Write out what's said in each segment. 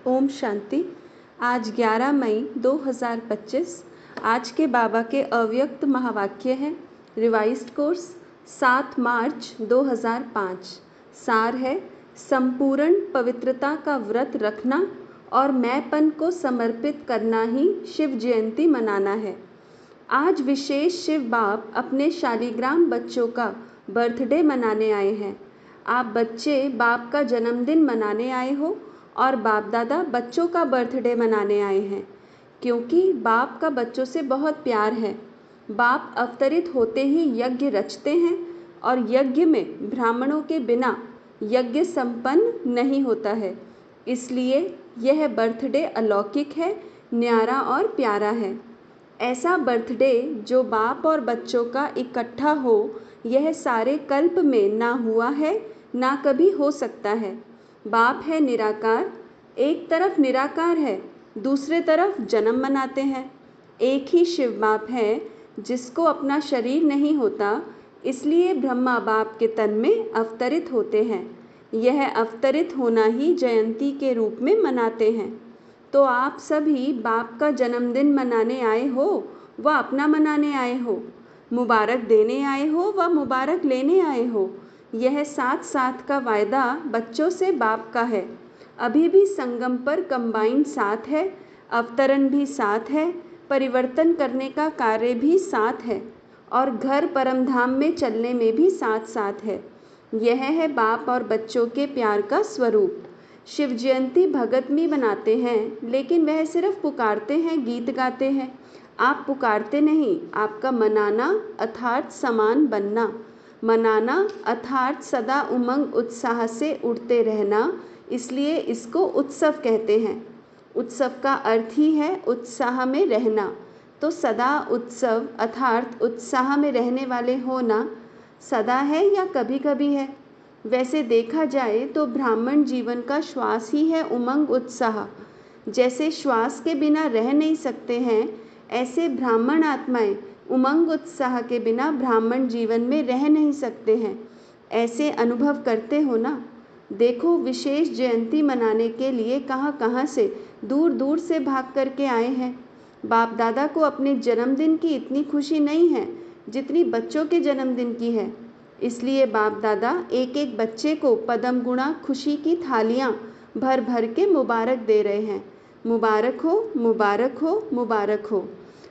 ओम शांति। आज 11 मई 2025। आज के बाबा के अव्यक्त महावाक्य हैं। रिवाइज्ड कोर्स 7 मार्च 2005। सार है, संपूर्ण पवित्रता का व्रत रखना और मैंपन को समर्पित करना ही शिव जयंती मनाना है। आज विशेष शिव बाप अपने शालिग्राम बच्चों का बर्थडे मनाने आए हैं। आप बच्चे बाप का जन्मदिन मनाने आए हो और बाप दादा बच्चों का बर्थडे मनाने आए हैं, क्योंकि बाप का बच्चों से बहुत प्यार है। बाप अवतरित होते ही यज्ञ रचते हैं और यज्ञ में ब्राह्मणों के बिना यज्ञ संपन्न नहीं होता है। इसलिए यह बर्थडे अलौकिक है, न्यारा और प्यारा है। ऐसा बर्थडे जो बाप और बच्चों का इकट्ठा हो, यह सारे कल्प में ना हुआ है, ना कभी हो सकता है। बाप है निराकार, एक तरफ निराकार है, दूसरे तरफ जन्म मनाते हैं। एक ही शिव बाप है जिसको अपना शरीर नहीं होता, इसलिए ब्रह्मा बाप के तन में अवतरित होते हैं। यह अवतरित होना ही जयंती के रूप में मनाते हैं। तो आप सभी बाप का जन्मदिन मनाने आए हो व अपना मनाने आए हो, मुबारक देने आए हो व मुबारक लेने आए हो। यह साथ साथ का वायदा बच्चों से बाप का है। अभी भी संगम पर कंबाइन साथ है, अवतरण भी साथ है, परिवर्तन करने का कार्य भी साथ है और घर परमधाम में चलने में भी साथ साथ है। यह है बाप और बच्चों के प्यार का स्वरूप। शिव जयंती भगत भी बनाते हैं, लेकिन वह सिर्फ पुकारते हैं, गीत गाते हैं। आप पुकारते नहीं, आपका मनाना अर्थात समान बनना। मनाना अर्थात सदा उमंग उत्साह से उड़ते रहना, इसलिए इसको उत्सव कहते हैं। उत्सव का अर्थ ही है उत्साह में रहना। तो सदा उत्सव अर्थात उत्साह में रहने वाले होना सदा है या कभी कभी है? वैसे देखा जाए तो ब्राह्मण जीवन का श्वास ही है उमंग उत्साह। जैसे श्वास के बिना रह नहीं सकते हैं, ऐसे ब्राह्मण आत्माएं उमंग उत्साह के बिना ब्राह्मण जीवन में रह नहीं सकते हैं। ऐसे अनुभव करते हो ना? देखो, विशेष जयंती मनाने के लिए कहाँ कहाँ से दूर दूर से भाग करके आए हैं। बाप दादा को अपने जन्मदिन की इतनी खुशी नहीं है जितनी बच्चों के जन्मदिन की है। इसलिए बाप दादा एक एक बच्चे को पदम गुणा खुशी की थालियाँ भर भर के मुबारक दे रहे हैं। मुबारक हो, मुबारक हो, मुबारक हो।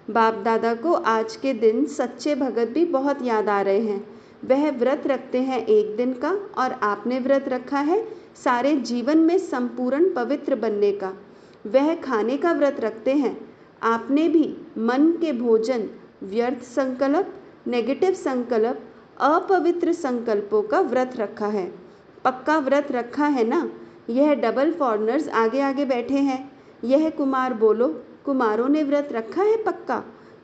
बाप दादा को आज के दिन सच्चे भगत भी बहुत याद आ रहे हैं। वह व्रत रखते हैं एक दिन का और आपने व्रत रखा है सारे जीवन में संपूर्ण पवित्र बनने का। वह खाने का व्रत रखते हैं, आपने भी मन के भोजन, व्यर्थ संकल्प, नेगेटिव संकल्प, अपवित्र संकल्पों का व्रत रखा है। पक्का व्रत रखा है ना? यह डबल फॉरनर्स आगे आगे बैठे हैं। यह कुमार बोलो, कुमारों ने व्रत रखा है पक्का,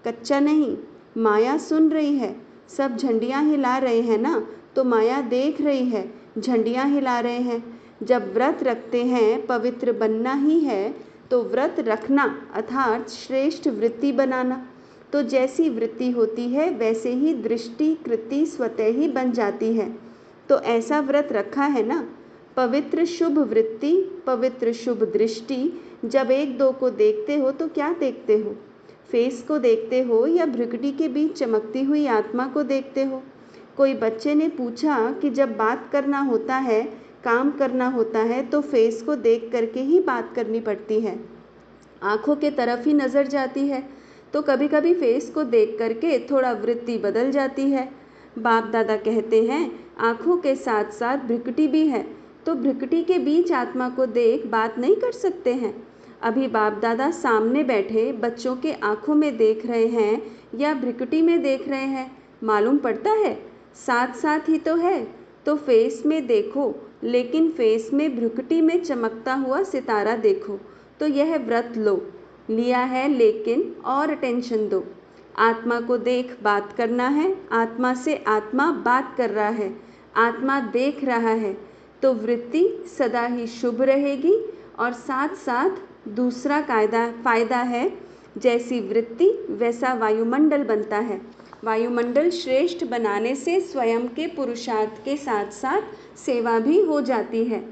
कच्चा नहीं। माया सुन रही है, सब झंडियाँ हिला रहे हैं ना, तो माया देख रही है, झंडियाँ हिला रहे हैं। जब व्रत रखते हैं पवित्र बनना ही है, तो व्रत रखना अर्थात श्रेष्ठ वृत्ति बनाना। तो जैसी वृत्ति होती है वैसे ही दृष्टि कृति स्वतः ही बन जाती है। तो ऐसा व्रत रखा है ना? पवित्र शुभ वृत्ति, पवित्र शुभ दृष्टि। जब एक दो को देखते हो तो क्या देखते हो? फेस को देखते हो या भ्रुकुटी के बीच चमकती हुई आत्मा को देखते हो? कोई बच्चे ने पूछा कि जब बात करना होता है, काम करना होता है, तो फेस को देख करके ही बात करनी पड़ती है, आँखों के तरफ ही नज़र जाती है। तो कभी कभी फेस को देख करके थोड़ा वृत्ति बदल जाती है। बाप दादा कहते हैं आँखों के साथ साथ भ्रुकुटी भी है, तो भ्रुकुटी के बीच आत्मा को देख बात नहीं कर सकते हैं। अभी बाप दादा सामने बैठे बच्चों के आँखों में देख रहे हैं या भ्रुकुटी में देख रहे हैं, मालूम पड़ता है? साथ साथ ही तो है। तो फेस में देखो, लेकिन फेस में भ्रुकुटी में चमकता हुआ सितारा देखो। तो यह व्रत लो, लिया है, लेकिन और अटेंशन दो। आत्मा को देख बात करना है, आत्मा से आत्मा बात कर रहा है, आत्मा देख रहा है, तो वृत्ति सदा ही शुभ रहेगी। और साथ साथ दूसरा फायदा है, जैसी वृत्ति वैसा वायुमंडल बनता है। वायुमंडल श्रेष्ठ बनाने से स्वयं के पुरुषार्थ के साथ साथ सेवा भी हो जाती है।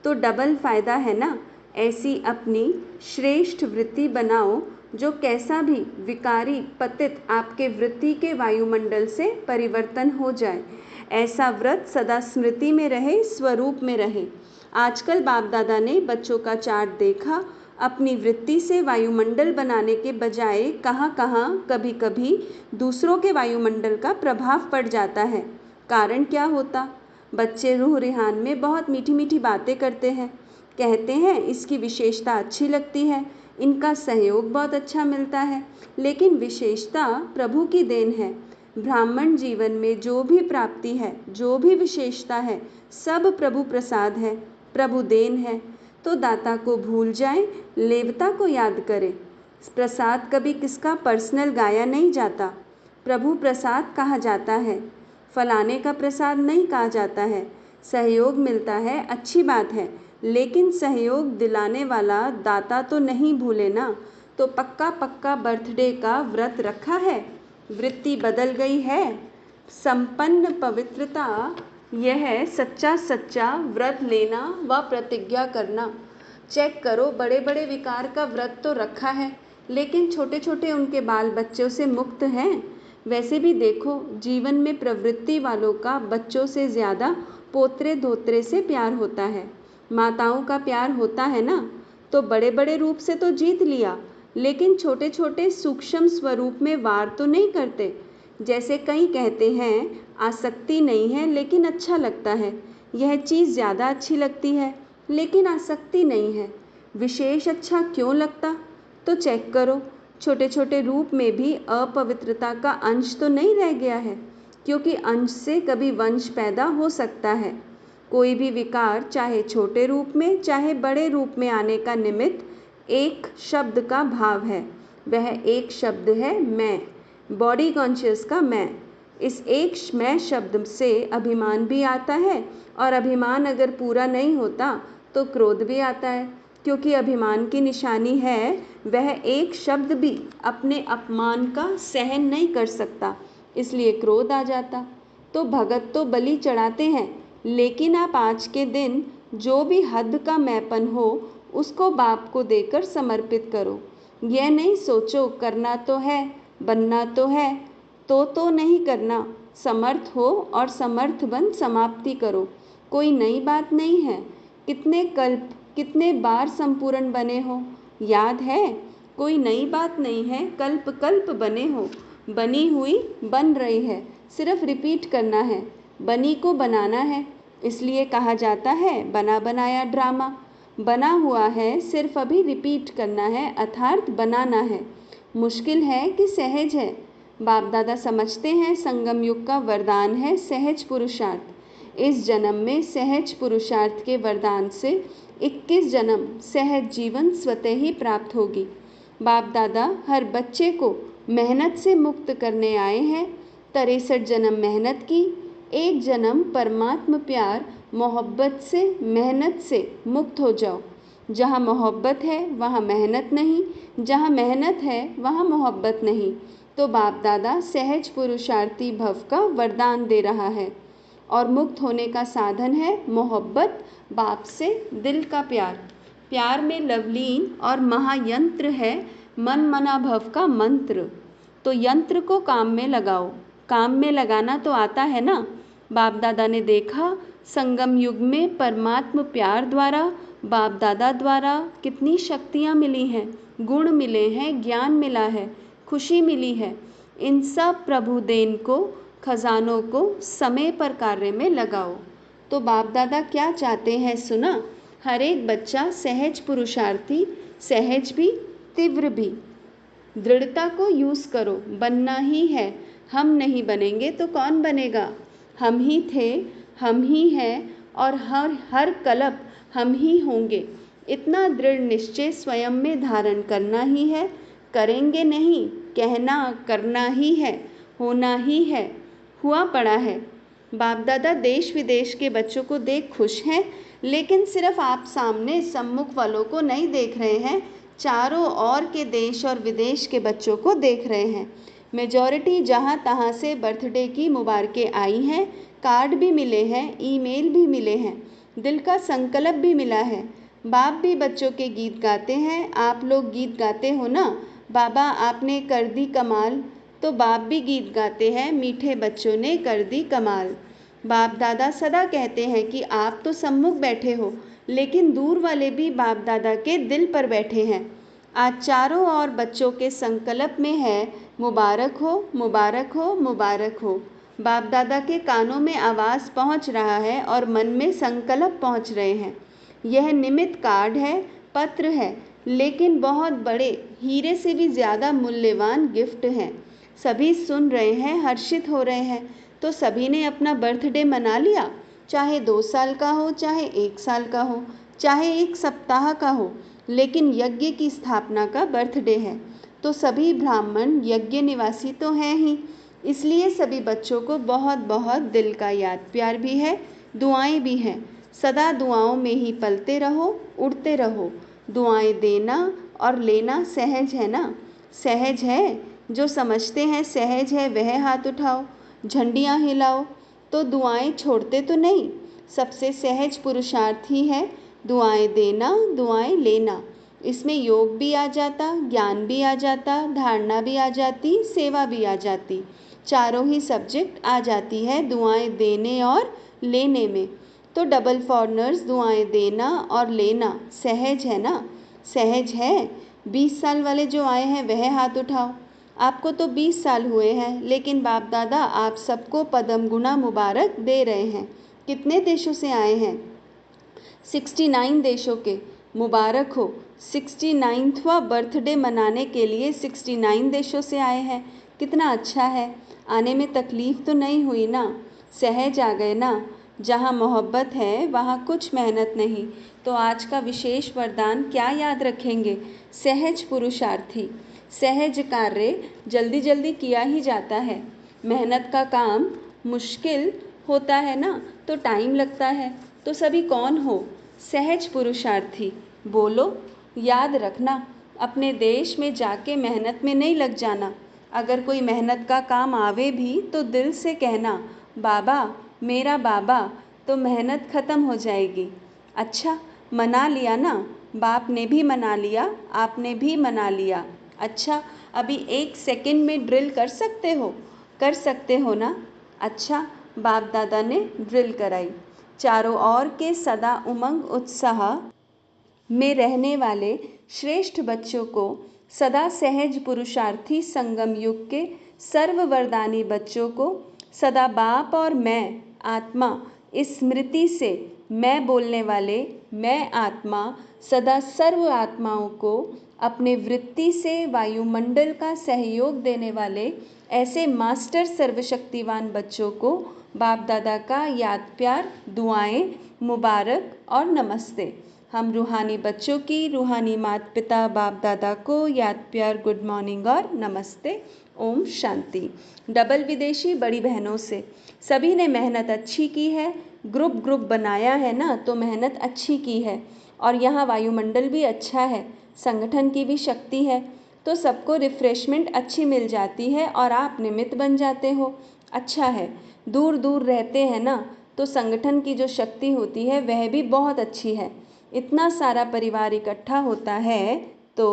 तो डबल फायदा है ना? ऐसी अपनी श्रेष्ठ वृत्ति बनाओ जो कैसा भी विकारी पतित आपके वृत्ति के वायुमंडल से परिवर्तन हो जाए। ऐसा व्रत सदा स्मृति में रहे, स्वरूप में रहे। आजकल बाप दादा ने बच्चों का चार्ट देखा, अपनी वृत्ति से वायुमंडल बनाने के बजाय कहाँ कहाँ कभी कभी दूसरों के वायुमंडल का प्रभाव पड़ जाता है। कारण क्या होता? बच्चे रूह रिहान में बहुत मीठी मीठी बातें करते हैं, कहते हैं इसकी विशेषता अच्छी लगती है, इनका सहयोग बहुत अच्छा मिलता है, लेकिन विशेषता प्रभु की देन है। ब्राह्मण जीवन में जो भी प्राप्ति है, जो भी विशेषता है, सब प्रभु प्रसाद है, प्रभु देन है। तो दाता को भूल जाएं, लेवता को याद करें। प्रसाद कभी किसका पर्सनल गाया नहीं जाता, प्रभु प्रसाद कहा जाता है, फलाने का प्रसाद नहीं कहा जाता है। सहयोग मिलता है, अच्छी बात है, लेकिन सहयोग दिलाने वाला दाता तो नहीं भूले ना। तो पक्का पक्का बर्थडे का व्रत रखा है, वृत्ति बदल गई है, संपन्न पवित्रता यह है सच्चा सच्चा व्रत लेना व प्रतिज्ञा करना। चेक करो, बड़े बड़े विकार का व्रत तो रखा है, लेकिन छोटे छोटे उनके बाल बच्चों से मुक्त हैं। वैसे भी देखो, जीवन में प्रवृत्ति वालों का बच्चों से ज़्यादा पोतरे धोतरे से प्यार होता है। माताओं का प्यार होता है ना, तो बड़े बड़े रूप से तो जीत लिया, लेकिन छोटे छोटे सूक्ष्म स्वरूप में वार तो नहीं करते। जैसे कई कहते हैं आसक्ति नहीं है लेकिन अच्छा लगता है, यह चीज़ ज़्यादा अच्छी लगती है लेकिन आसक्ति नहीं है, विशेष अच्छा क्यों लगता? तो चेक करो, छोटे छोटे रूप में भी अपवित्रता का अंश तो नहीं रह गया है, क्योंकि अंश से कभी वंश पैदा हो सकता है। कोई भी विकार चाहे छोटे रूप में चाहे बड़े रूप में आने का निमित्त एक शब्द का भाव है। वह एक शब्द है मैं, बॉडी कॉन्शियस का मैं। इस एक मैं शब्द से अभिमान भी आता है, और अभिमान अगर पूरा नहीं होता तो क्रोध भी आता है, क्योंकि अभिमान की निशानी है वह एक शब्द भी अपने अपमान का सहन नहीं कर सकता, इसलिए क्रोध आ जाता। तो भगत तो बलि चढ़ाते हैं, लेकिन आप आज के दिन जो भी हद का मैपन हो उसको बाप को देकर समर्पित करो। यह नहीं सोचो करना तो है, बनना तो है, तो नहीं करना। समर्थ हो और समर्थ बन समाप्ति करो, कोई नई बात नहीं है। कितने कल्प कितने बार संपूर्ण बने हो, याद है? कोई नई बात नहीं है, कल्प कल्प बने हो, बनी हुई बन रही है, सिर्फ रिपीट करना है। बनी को बनाना है, इसलिए कहा जाता है बना बनाया ड्रामा। बना हुआ है, सिर्फ अभी रिपीट करना है, अर्थात बनाना है। मुश्किल है कि सहज है? बाप दादा समझते हैं संगम युग का वरदान है सहज पुरुषार्थ। इस जन्म में सहज पुरुषार्थ के वरदान से 21 जन्म सहज जीवन स्वतः ही प्राप्त होगी। बाप दादा हर बच्चे को मेहनत से मुक्त करने आए हैं। 63 जन्म मेहनत की, एक जन्म परमात्म प्यार मोहब्बत से मेहनत से मुक्त हो जाओ। जहाँ मोहब्बत है वहाँ मेहनत नहीं, जहाँ मेहनत है वहाँ मोहब्बत नहीं। तो बाप दादा सहज पुरुषार्थी भव का वरदान दे रहा है, और मुक्त होने का साधन है मोहब्बत, बाप से दिल का प्यार। प्यार में लवलीन और महायंत्र है मन मना भव का मंत्र। तो यंत्र को काम में लगाओ, काम में लगाना तो आता है ना। बाप दादा ने देखा संगम युग में परमात्म प्यार द्वारा बाप दादा द्वारा कितनी शक्तियाँ मिली हैं, गुण मिले हैं, ज्ञान मिला है, खुशी मिली है। इन सब प्रभु देन को, खजानों को समय पर कार्य में लगाओ। तो बाप दादा क्या चाहते हैं सुना? हर एक बच्चा सहज पुरुषार्थी, सहज भी तीव्र भी। दृढ़ता को यूज़ करो, बनना ही है। हम नहीं बनेंगे तो कौन बनेगा? हम ही थे, हम ही हैं, और हर कल्प हम ही होंगे। इतना दृढ़ निश्चय स्वयं में धारण करना ही है। करेंगे नहीं, कहना करना ही है, होना ही है, हुआ पड़ा है। बाप दादा देश विदेश के बच्चों को देख खुश हैं, लेकिन सिर्फ आप सामने सम्मुख वालों को नहीं देख रहे हैं, चारों ओर के देश और विदेश के बच्चों को देख रहे हैं। मेजॉरिटी जहाँ तहाँ से बर्थडे की मुबारकें आई हैं, कार्ड भी मिले हैं, ईमेल भी मिले हैं, दिल का संकल्प भी मिला है। बाप भी बच्चों के गीत गाते हैं, आप लोग गीत गाते हो ना। बाबा आपने कर दी कमाल, तो बाप भी गीत गाते हैं, मीठे बच्चों ने कर दी कमाल। बाप दादा सदा कहते हैं कि आप तो सम्मुख बैठे हो, लेकिन दूर वाले भी बाप दादा के दिल पर बैठे हैं। आज चारों ओर बच्चों के संकल्प में है, मुबारक हो मुबारक हो मुबारक हो। बाप दादा के कानों में आवाज़ पहुंच रहा है और मन में संकल्प पहुंच रहे हैं। यह निमित्त कार्ड है, पत्र है, लेकिन बहुत बड़े हीरे से भी ज़्यादा मूल्यवान गिफ्ट है। सभी सुन रहे हैं, हर्षित हो रहे हैं। तो सभी ने अपना बर्थडे मना लिया, चाहे 2 साल का हो, चाहे 1 साल का हो, चाहे 1 सप्ताह का हो, लेकिन यज्ञ की स्थापना का बर्थडे है। तो सभी ब्राह्मण यज्ञ निवासी तो हैं ही, इसलिए सभी बच्चों को बहुत बहुत दिल का याद प्यार भी है, दुआएं भी हैं। सदा दुआओं में ही पलते रहो, उड़ते रहो। दुआएं देना और लेना सहज है ना? सहज है। जो समझते हैं सहज है वह हाथ उठाओ, झंडियाँ हिलाओ। तो दुआएं छोड़ते तो नहीं। सबसे सहज पुरुषार्थ ही है दुआएं देना, दुआएं लेना। इसमें योग भी आ जाता, ज्ञान भी आ जाता, धारणा भी आ जाती, सेवा भी आ जाती। चारों ही सब्जेक्ट आ जाती है दुआएं देने और लेने में। तो डबल फॉरनर्स दुआएं देना और लेना सहज है ना? सहज है। 20 साल वाले जो आए हैं वह हाथ उठाओ। आपको तो 20 साल हुए हैं, लेकिन बाप दादा आप सबको पदम गुना मुबारक दे रहे हैं। कितने देशों से आए हैं? 69 देशों के। मुबारक हो। 69वां बर्थडे मनाने के लिए 69 देशों से आए हैं। कितना अच्छा है। आने में तकलीफ़ तो नहीं हुई ना? सहज आ गए ना? जहाँ मोहब्बत है वहाँ कुछ मेहनत नहीं। तो आज का विशेष वरदान क्या याद रखेंगे? सहज पुरुषार्थी। सहज कार्य जल्दी जल्दी किया ही जाता है। मेहनत का काम मुश्किल होता है ना, तो टाइम लगता है। तो सभी कौन हो? सहज पुरुषार्थी। बोलो, याद रखना, अपने देश में जाके मेहनत में नहीं लग जाना। अगर कोई मेहनत का काम आवे भी तो दिल से कहना, बाबा मेरा बाबा, तो मेहनत ख़त्म हो जाएगी। अच्छा, मना लिया ना? बाप ने भी मना लिया, आपने भी मना लिया। अच्छा, अभी 1 सेकंड में ड्रिल कर सकते हो? कर सकते हो ना? अच्छा, बाप दादा ने ड्रिल कराई। चारों ओर के सदा उमंग उत्साह में रहने वाले श्रेष्ठ बच्चों को, सदा सहज पुरुषार्थी संगम युग के सर्ववरदानी बच्चों को, सदा बाप और मैं आत्मा इस स्मृति से मैं बोलने वाले मैं आत्मा सदा सर्व आत्माओं को अपने वृत्ति से वायुमंडल का सहयोग देने वाले ऐसे मास्टर सर्वशक्तिवान बच्चों को बाप दादा का याद प्यार, दुआएं, मुबारक और नमस्ते। हम रूहानी बच्चों की रूहानी माता पिता बाप दादा को याद प्यार, गुड मॉर्निंग और नमस्ते। ओम शांति। डबल विदेशी बड़ी बहनों से सभी ने मेहनत अच्छी की है, ग्रुप बनाया है ना, तो मेहनत अच्छी की है। और यहाँ वायुमंडल भी अच्छा है, संगठन की भी शक्ति है, तो सबको रिफ़्रेशमेंट अच्छी मिल जाती है और आप निमित्त बन जाते हो। अच्छा है। दूर दूर रहते हैं ना, तो संगठन की जो शक्ति होती है वह भी बहुत अच्छी है। इतना सारा परिवार इकट्ठा होता है तो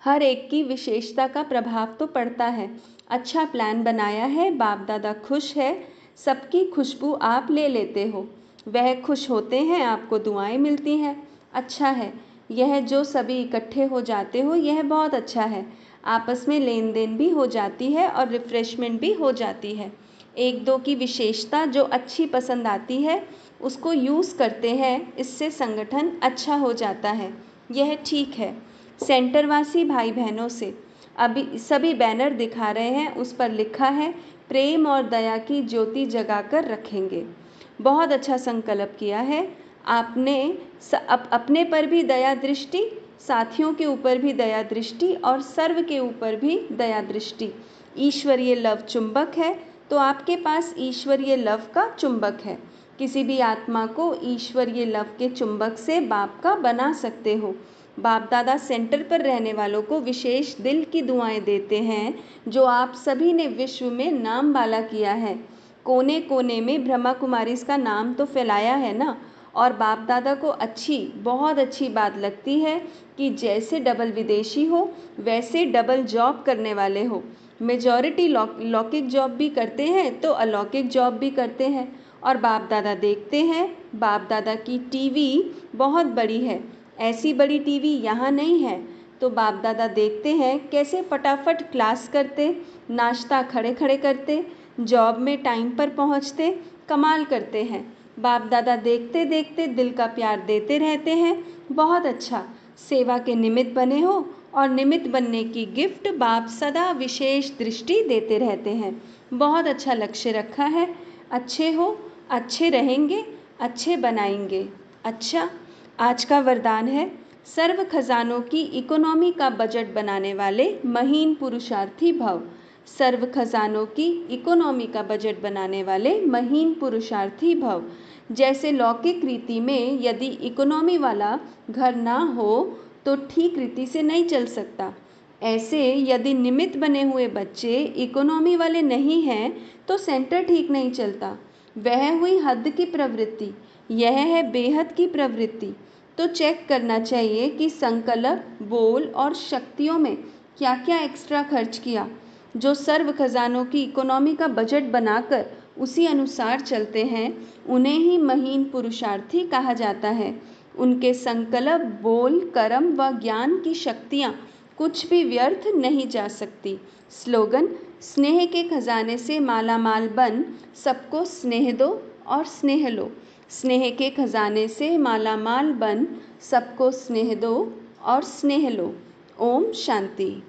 हर एक की विशेषता का प्रभाव तो पड़ता है। अच्छा प्लान बनाया है, बाप दादा खुश है, सबकी खुशबू आप ले लेते हो, वह खुश होते हैं, आपको दुआएं मिलती हैं। अच्छा है। यह जो सभी इकट्ठे हो जाते हो यह बहुत अच्छा है। आपस में लेन देन भी हो जाती है और रिफ़्रेशमेंट भी हो जाती है। एक दो की विशेषता जो अच्छी पसंद आती है उसको यूज़ करते हैं, इससे संगठन अच्छा हो जाता है। यह ठीक है। सेंटरवासी भाई बहनों से अभी सभी बैनर दिखा रहे हैं, उस पर लिखा है प्रेम और दया की ज्योति जगाकर रखेंगे। बहुत अच्छा संकल्प किया है आपने। अपने पर भी दया दृष्टि, साथियों के ऊपर भी दया दृष्टि और सर्व के ऊपर भी दया दृष्टि। ईश्वरीय लव चुंबक है, तो आपके पास ईश्वरीय लव का चुंबक है। किसी भी आत्मा को ईश्वरीय लव के चुंबक से बाप का बना सकते हो। बाप दादा सेंटर पर रहने वालों को विशेष दिल की दुआएं देते हैं, जो आप सभी ने विश्व में नाम वाला किया है। कोने कोने में ब्रह्मा कुमारी का नाम तो फैलाया है ना, और बाप दादा को बहुत अच्छी बात लगती है कि जैसे डबल विदेशी हो वैसे डबल जॉब करने वाले हो। मेजॉरिटी लौकिक जॉब भी करते हैं तो अलौकिक जॉब भी करते हैं। और बाप दादा देखते हैं, बाप दादा की टीवी बहुत बड़ी है, ऐसी बड़ी टीवी यहाँ नहीं है। तो बाप दादा देखते हैं कैसे फटाफट क्लास करते, नाश्ता खड़े खड़े करते, जॉब में टाइम पर पहुँचते, कमाल करते हैं। बाप दादा देखते देखते दिल का प्यार देते रहते हैं। बहुत अच्छा, सेवा के निमित्त बने हो और निमित्त बनने की गिफ्ट बाप सदा विशेष दृष्टि देते रहते हैं। बहुत अच्छा लक्ष्य रखा है, अच्छे हो, अच्छे रहेंगे, अच्छे बनाएंगे। अच्छा, आज का वरदान है, सर्व खजानों की इकोनॉमी का बजट बनाने वाले महीन पुरुषार्थी भव। सर्व खजानों की इकोनॉमी का बजट बनाने वाले महीन पुरुषार्थी भव। जैसे लौकिक रीति में यदि इकोनॉमी वाला घर ना हो तो ठीक रीति से नहीं चल सकता, ऐसे यदि निमित्त बने हुए बच्चे इकोनॉमी वाले नहीं हैं तो सेंटर ठीक नहीं चलता। वह हुई हद की प्रवृत्ति, यह है बेहद की प्रवृत्ति। तो चेक करना चाहिए कि संकल्प, बोल और शक्तियों में क्या क्या एक्स्ट्रा खर्च किया। जो सर्व खजानों की इकोनॉमी का बजट बनाकर उसी अनुसार चलते हैं उन्हें ही महीन पुरुषार्थी कहा जाता है। उनके संकल्प, बोल, कर्म व ज्ञान की शक्तियाँ कुछ भी व्यर्थ नहीं जा सकती। स्लोगन, स्नेह के खजाने से माला माल बन, सबको स्नेह दो और स्नेह लो। स्नेह के खजाने से माला माल बन, सबको स्नेह दो और स्नेह लो। ओम शांति।